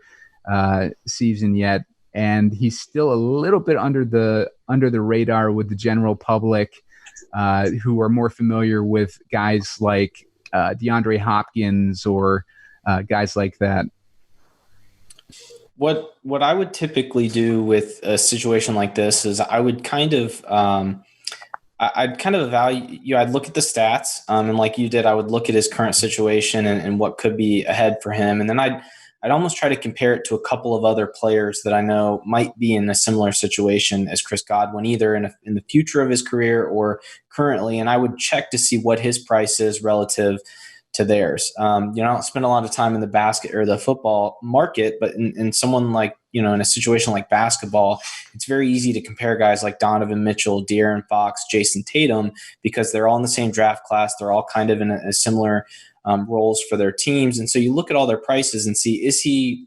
season yet, and he's still a little bit under the radar with the general public, who are more familiar with guys like DeAndre Hopkins or guys like that. What I would typically do with a situation like this is I would kind of I'd kind of evaluate. I'd look at the stats, and like you did, I would look at his current situation and what could be ahead for him, and then I'd almost try to compare it to a couple of other players that I know might be in a similar situation as Chris Godwin, either in the future of his career or currently, and I would check to see what his price is relative to theirs. I don't spend a lot of time in the basket or the football market, but in someone like, in a situation like basketball, it's very easy to compare guys like Donovan Mitchell, De'Aaron Fox, Jason Tatum, because they're all in the same draft class. They're all kind of in a similar roles for their teams. And so you look at all their prices and see, is he,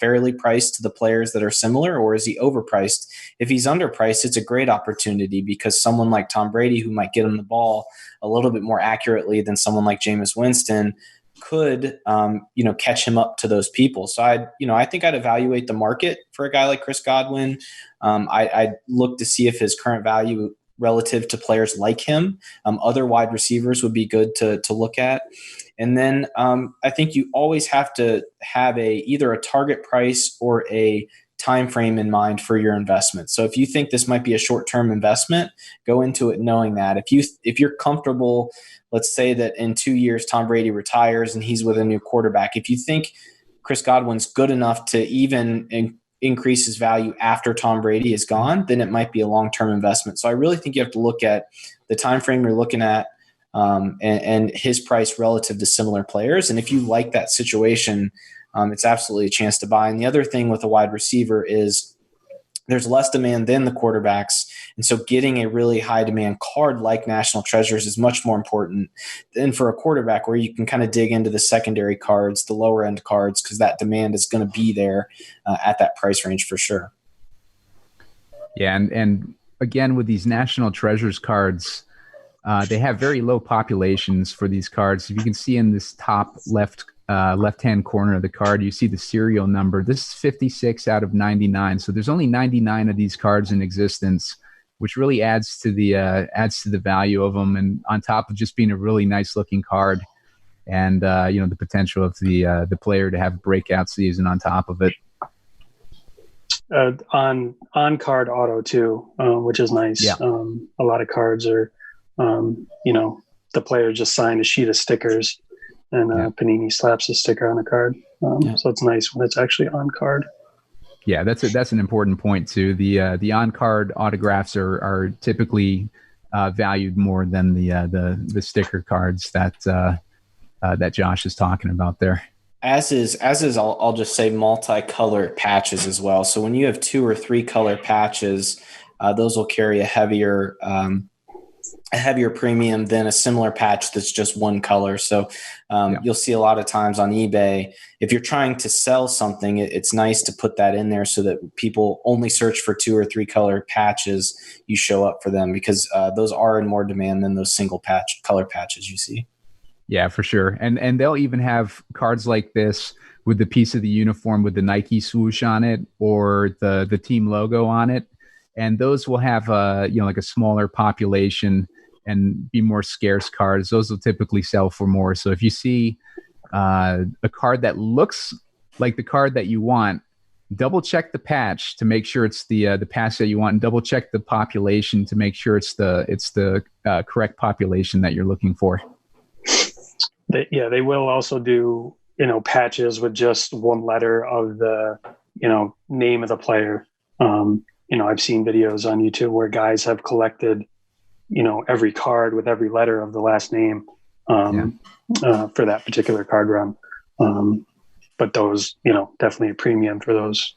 fairly priced to the players that are similar, or is he overpriced? If he's underpriced, it's a great opportunity because someone like Tom Brady, who might get him the ball a little bit more accurately than someone like Jameis Winston, could, catch him up to those people. So I think I'd evaluate the market for a guy like Chris Godwin. I'd look to see if his current value relative to players like him, other wide receivers would be good to look at. And then I think you always have to have either a target price or a time frame in mind for your investment. So if you think this might be a short-term investment, go into it knowing that. If you're comfortable, let's say that in 2 years Tom Brady retires and he's with a new quarterback. If you think Chris Godwin's good enough to even increase his value after Tom Brady is gone, then it might be a long-term investment. So I really think you have to look at the time frame you're looking at, and his price relative to similar players. And if you like that situation, it's absolutely a chance to buy. And the other thing with a wide receiver is there's less demand than the quarterbacks. And so getting a really high demand card like National Treasures is much more important than for a quarterback, where you can kind of dig into the secondary cards, the lower end cards, because that demand is going to be there at that price range for sure. Yeah. And again, with these National Treasures cards, they have very low populations for these cards. If you can see in this top left-hand corner of the card, you see the serial number. This is 56 out of 99. So there's only 99 of these cards in existence, which really adds to the value of them. And on top of just being a really nice looking card, and the potential of the player to have a breakout season on top of it. On card auto too, which is nice. Yeah. A lot of cards are, the player just signed a sheet of stickers, and Panini slaps a sticker on a card. So it's nice when it's actually on card. Yeah, that's an important point too. The on card autographs are typically valued more than the sticker cards that Josh is talking about there. As is, I'll just say multicolored patches as well. So when you have 2 or 3 color patches, those will carry a heavier premium than a similar patch that's just one color. So you'll see a lot of times on eBay, if you're trying to sell something, it's nice to put that in there so that people only search for 2 or 3 color patches. You show up for them, because those are in more demand than those single color patches you see. Yeah, for sure. And they'll even have cards like this with the piece of the uniform with the Nike swoosh on it, or the team logo on it. And those will have like a smaller population and be more scarce cards. Those will typically sell for more. So if you see a card that looks like the card that you want, double check the patch to make sure it's the patch that you want, and double check the population to make sure it's the correct population that you're looking for. They will also do, patches with just one letter of the, name of the player. I've seen videos on YouTube where guys have collected, every card with every letter of the last name for that particular card run. But those, definitely a premium for those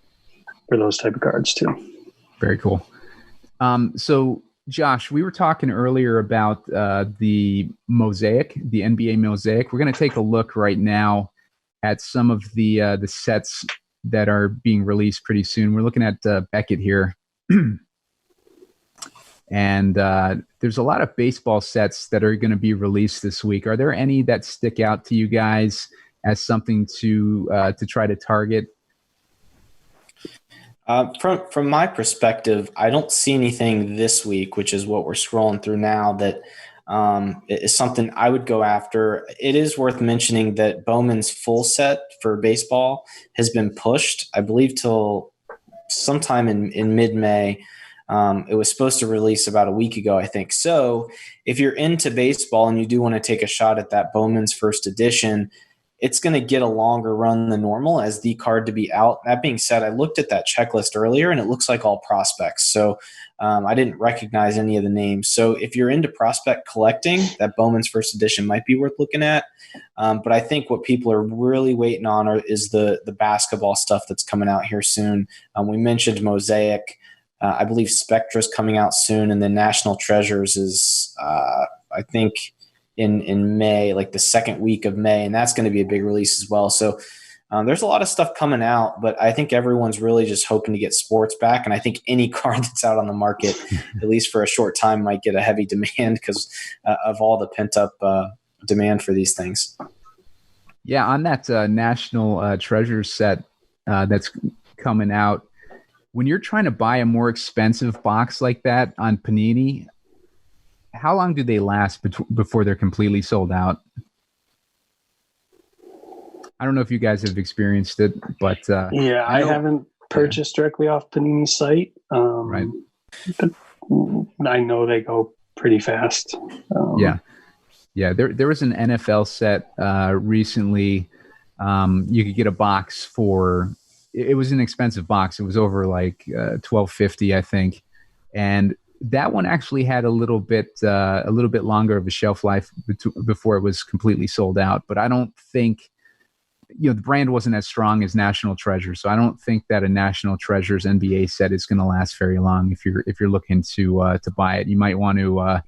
type of cards too. Very cool. So Josh, we were talking earlier about the Mosaic, the NBA Mosaic. We're going to take a look right now at some of the sets that are being released pretty soon. We're looking at Beckett here. And there's a lot of baseball sets that are going to be released this week. Are there any that stick out to you guys as something to try to target? From my perspective, I don't see anything this week, which is what we're scrolling through now, that is something I would go after. It is worth mentioning that Bowman's full set for baseball has been pushed, I believe, till sometime in mid-May. It was supposed to release about a week ago, I think. So if you're into baseball and you do want to take a shot at that Bowman's first edition, it's going to get a longer run than normal as the card to be out. That being said, I looked at that checklist earlier and it looks like all prospects. So I didn't recognize any of the names. So if you're into prospect collecting, that Bowman's first edition might be worth looking at. But I think what people are really waiting on is the basketball stuff that's coming out here soon. We mentioned Mosaic. I believe Spectra's coming out soon. And then National Treasures is, I think, in May, like the second week of May, and that's going to be a big release as well. So there's a lot of stuff coming out, but I think everyone's really just hoping to get sports back. And I think any card that's out on the market, at least for a short time, might get a heavy demand because of all the pent up demand for these things. Yeah, on that National Treasures set that's coming out, when you're trying to buy a more expensive box like that on Panini, how long do they last before they're completely sold out? I don't know if you guys have experienced it, but I haven't purchased directly off Panini's site. Right. But I know they go pretty fast. Yeah. There was an NFL set recently. You could get a box for. It was an expensive box. It was over like $12.50, I think, and that one actually had a little bit longer of a shelf life before it was completely sold out. But I don't think, the brand wasn't as strong as National Treasure. So I don't think that a National Treasures NBA set is going to last very long. If you're looking to buy it, you might want to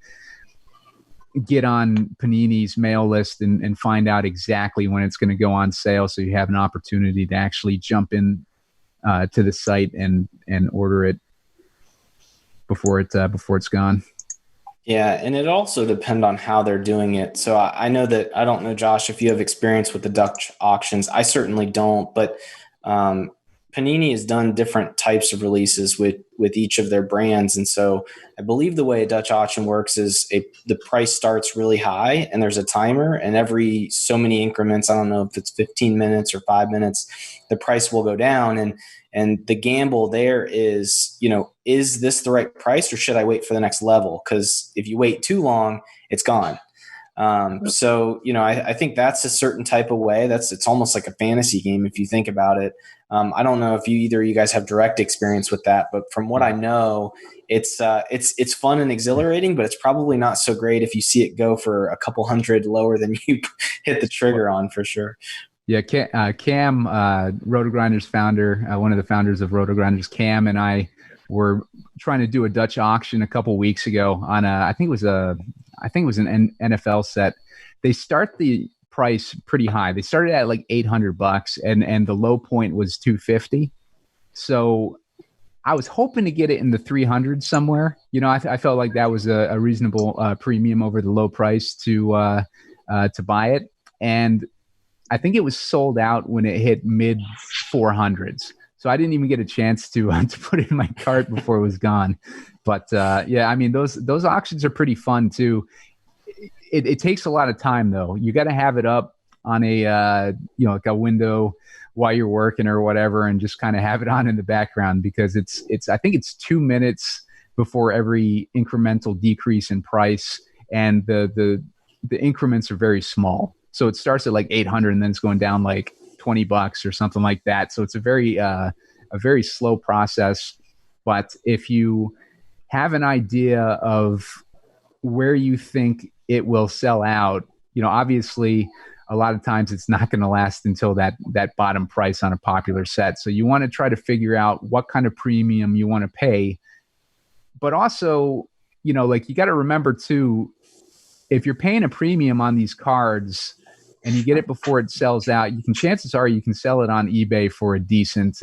get on Panini's mail list and find out exactly when it's going to go on sale, so you have an opportunity to actually jump in to the site and order it before it's gone. Yeah, and it also depends on how they're doing it. So I know that, I don't know, Josh, if you have experience with the Dutch auctions. I certainly don't, but Panini has done different types of releases with each of their brands. And so I believe the way a Dutch auction works is the price starts really high and there's a timer, and every so many increments, I don't know if it's 15 minutes or 5 minutes, the price will go down. And the gamble there is, is this the right price, or should I wait for the next level? Because if you wait too long, it's gone. So, I think that's a certain type of way. It's almost like a fantasy game if you think about it. I don't know if either of you guys have direct experience with that, but from what I know, it's fun and exhilarating, but it's probably not so great if you see it go for a couple hundred lower than you hit the trigger on, for sure. Yeah, Cam, RotoGrinders founder, one of the founders of RotoGrinders, Cam and I were trying to do a Dutch auction a couple weeks ago on I think it was an NFL set. They start the price pretty high. They started at like $800, and the low point was $250. So I was hoping to get it in the 300s somewhere. I felt like that was a reasonable premium over the low price to buy it, and I think it was sold out when it hit mid 400s. So I didn't even get a chance to put it in my cart before it was gone. But yeah, I mean, those auctions are pretty fun too. It takes a lot of time though. You got to have it up on a like a window while you're working or whatever, and just kind of have it on in the background, because I think it's 2 minutes before every incremental decrease in price, and the increments are very small. So it starts at like 800 and then it's going down like $20 or something like that. So it's a very slow process. But if you have an idea of where you think it will sell out, obviously a lot of times it's not going to last until that bottom price on a popular set. So you want to try to figure out what kind of premium you want to pay. But also, like, you got to remember too, if you're paying a premium on these cards and you get it before it sells out, chances are you can sell it on eBay for a decent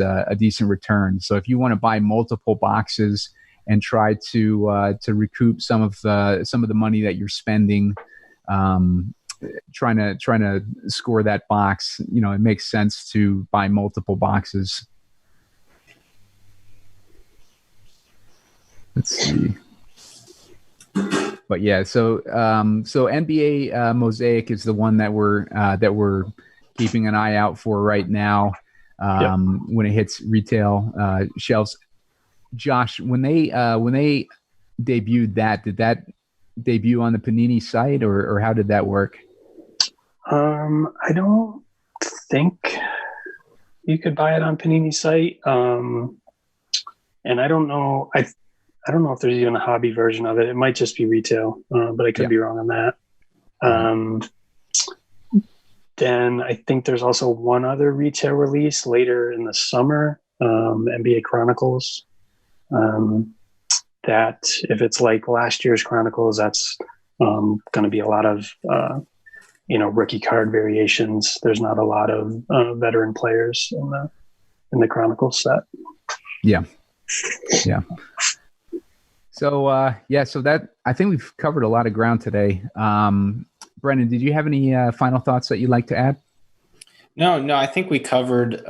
return. So if you want to buy multiple boxes and try to recoup some of the money that you're spending, trying to score that box, it makes sense to buy multiple boxes. Let's see. But yeah, so NBA Mosaic is the one that we're keeping an eye out for right now. When it hits retail shelves. Josh, when they debuted that, did that debut on the Panini site, or how did that work? I don't think you could buy it on Panini site, and I don't know. I don't know if there's even a hobby version of it. It might just be retail, but I could be wrong on that. Then I think there's also one other retail release later in the summer, NBA Chronicles. That if it's like last year's Chronicles, that's going to be a lot of rookie card variations. There's not a lot of veteran players in the Chronicles set. Yeah. So so that, I think we've covered a lot of ground today. Brennan, did you have any final thoughts that you'd like to add? No, I think we covered.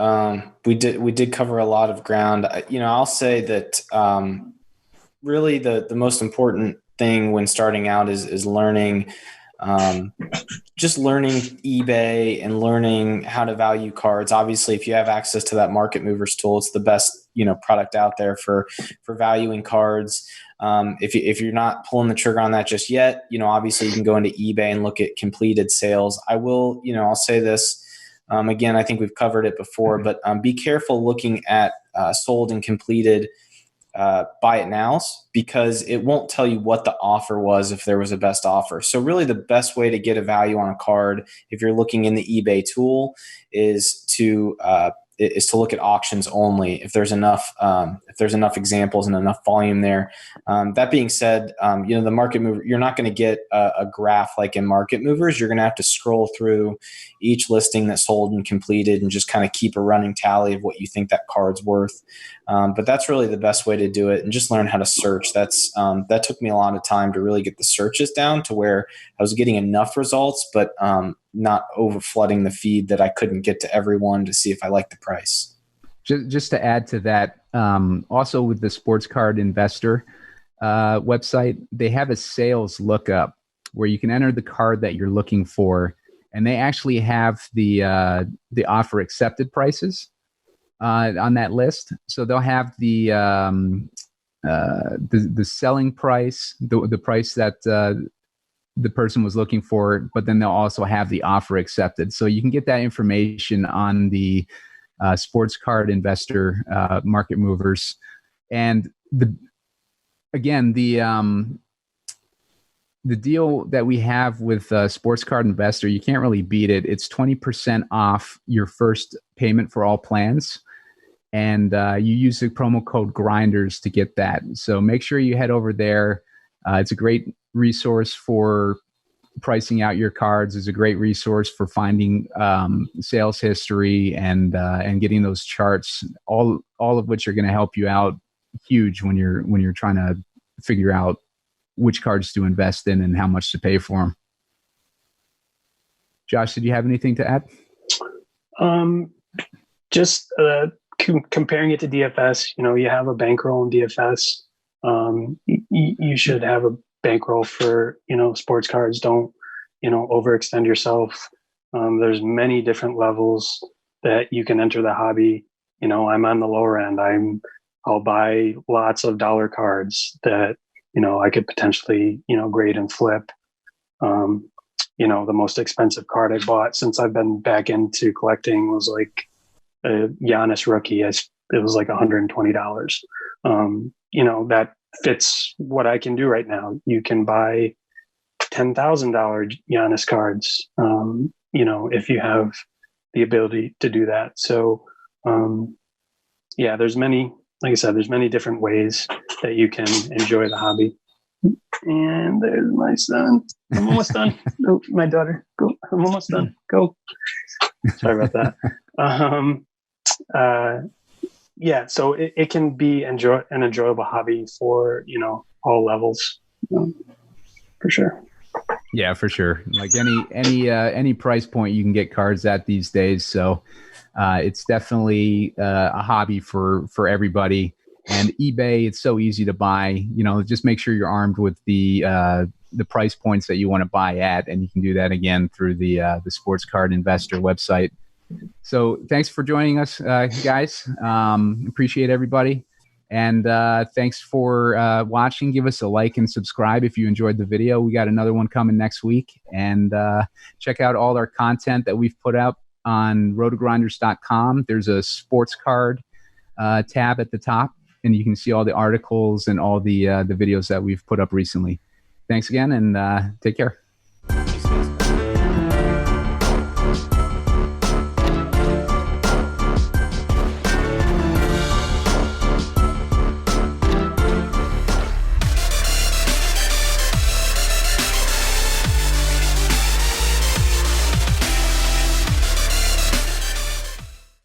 We did cover a lot of ground. I'll say that really the most important thing when starting out is learning, just learning eBay and learning how to value cards. Obviously, if you have access to that Market Movers tool, it's the best product out there for valuing cards. If you're not pulling the trigger on that just yet, obviously you can go into eBay and look at completed sales. I'll say this again. I think we've covered it before, but be careful looking at sold and completed buy it nows, because it won't tell you what the offer was if there was a best offer. So really the best way to get a value on a card, if you're looking in the eBay tool, is to look at auctions only if there's enough examples and enough volume there. That being said, the market mover, you're not going to get a graph like in Market Movers. You're going to have to scroll through each listing that's sold and completed and just kind of keep a running tally of what you think that card's worth. But that's really the best way to do it, and just learn how to search. That took me a lot of time to really get the searches down to where I was getting enough results, but not over flooding the feed that I couldn't get to everyone to see if I liked the price. Just to add to that, also with the Sports Card Investor website, they have a sales lookup where you can enter the card that you're looking for, and they actually have the offer accepted prices on that list. So they'll have the selling price, the price that the person was looking for, but then they'll also have the offer accepted. So you can get that information on the Sports Card Investor Market Movers. And the deal that we have with Sports Card Investor, you can't really beat it. It's 20% off your first payment for all plans. And you use the promo code Grinders to get that. So make sure you head over there. It's a great resource for pricing out your cards. It's a great resource for finding sales history and getting those charts, all of which are going to help you out huge when you're trying to figure out which cards to invest in and how much to pay for them. Josh, did you have anything to add? Just comparing it to DFS, you have a bankroll in DFS. You should have a bankroll for, sports cards. Don't, overextend yourself. There's many different levels that you can enter the hobby. I'm on the lower end. I'll buy lots of dollar cards that, I could potentially, grade and flip. The most expensive card I bought since I've been back into collecting was like a Giannis rookie. It was like $120. That fits what I can do right now. You can buy $10,000 Giannis cards, if you have the ability to do that. So, there's many, like I said, there's many different ways that you can enjoy the hobby. And there's my son. I'm almost done. Oh, my daughter. Go. I'm almost done. Go. Sorry about that. So it can be an enjoyable hobby for, all levels, for sure. Yeah, for sure. Like any price point you can get cards at these days. So it's definitely a hobby for everybody. And eBay, it's so easy to buy. Just make sure you're armed with the price points that you want to buy at, and you can do that again through the Sports Card Investor website. So thanks for joining us, guys. Appreciate everybody. And thanks for watching. Give us a like and subscribe if you enjoyed the video. We got another one coming next week. And check out all our content that we've put out on RotoGrinders.com. There's a sports card tab at the top, and you can see all the articles and all the videos that we've put up recently. Thanks again, and take care.